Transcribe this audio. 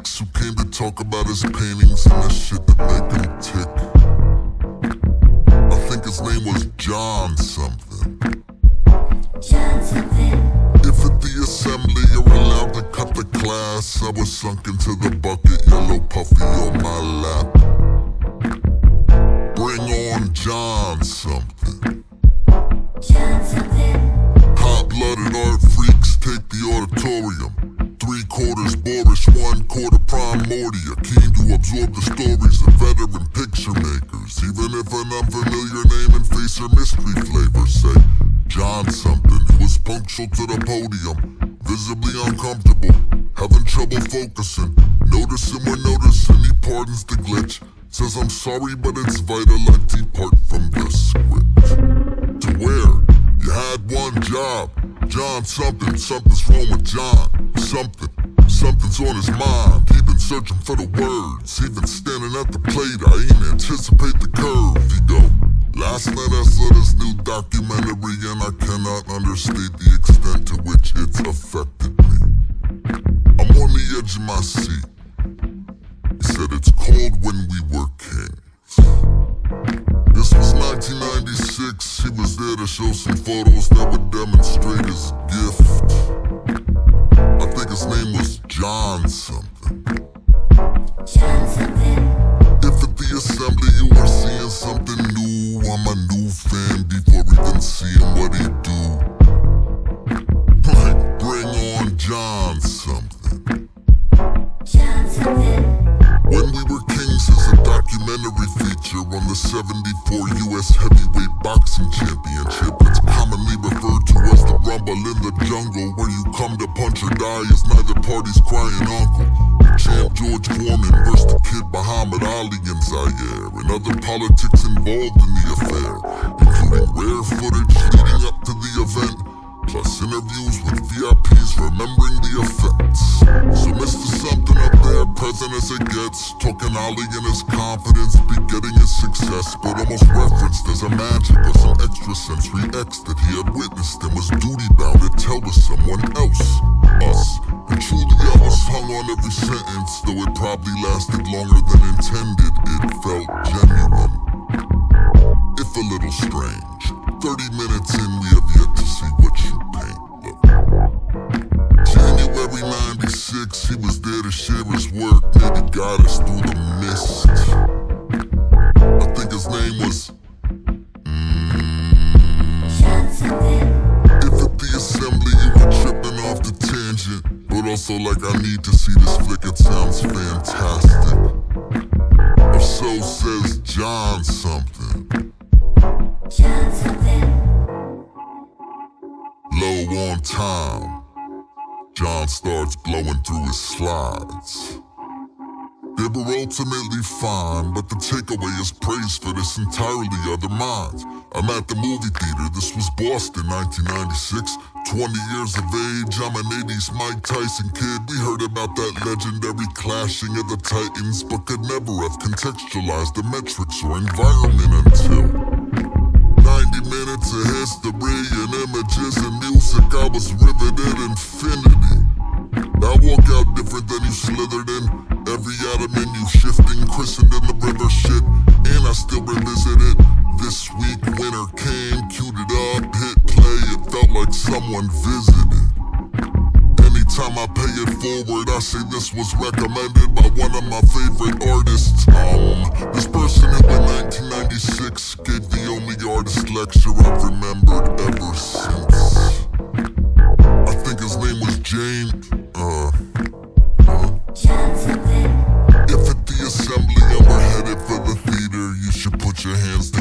freaks who came to talk about his paintings and the shit that make him tick. I think his name was John something. John something. If at the assembly you're allowed to cut the class, I was sunk into the bucket, yellow puffy on my lap. Bring on John something. John something. Hot-blooded art freaks take the auditorium. 3/4 boorish, 1/4 primordia. Keen to absorb the stories of veteran picture makers. Even if an unfamiliar name and face or mystery flavor. Say, John something, who was punctual to the podium. Visibly uncomfortable, having trouble focusing. Noticing we're noticing, he pardons the glitch. Says I'm sorry but it's vital I depart from the script. To where? You had one job. John something, something's wrong with John. Something's on his mind. He been searching for the words. He been standing at the plate, I ain't anticipate the curve. He go, last night I saw this new documentary and I cannot understate the extent to which it's affected me. I'm on the edge of my seat. He said it's called When We Were Kings. This was 1996, he was there to show some photos that would demonstrate his gift. I think his name was John something. John something. If at the assembly you were seeing something new, I'm a new fan before even seeing what he do. Like, bring on John something. John something. When We Were Kings is a documentary feature on the 74 U.S. Heavyweight Boxing Championship. It's commonly referred to as the Rumble in the Jungle, where you come to punch or die as neither party's crying uncle. Champ George Foreman versus the Kid Muhammad Ali in Zaire, and other politics involved in the affair, including rare footage leading up to the event, plus interviews with VIPs remembering the effects. So Mr. Something up there, present as it gets, talking Ali and his confidence, begetting his success, but almost referenced as a magic or some extrasensory X that he had witnessed and was duty-bound to tell to someone else. Us. And truly I was hung on every sentence, though it probably lasted longer than intended. It felt genuine, if a little strange. 30 minutes in, we have yet to see what you paint. Look. January 96, he was there to share his work, maybe guide us through the mist. I think his name was John something. If at the assembly you were tripping off the tangent, but also like I need to see this flick, it sounds fantastic. Or so says John something. John something. Low on time, John starts blowing through his slides. They were ultimately fine, but the takeaway is praise for this entirely other minds. I'm at the movie theater, this was Boston, 1996. 20 years of age, I'm an 80s Mike Tyson kid. We heard about that legendary clashing of the titans, but could never have contextualized the metrics or environment until 90 minutes of history and images and music. I was riveted infinity. I walk out different than you slithered in. Every atom in you shifting, christened in the river shit. And I still revisit it. This week winter came, queued it up, hit play. It felt like someone visited. Anytime I pay it forward, I say this was recommended by one of my favorite artists. This person who in 1996 gave the only artist lecture I've remembered ever since. I think his name was James. John something. If at the assembly and we're headed for the theater, you should put your hands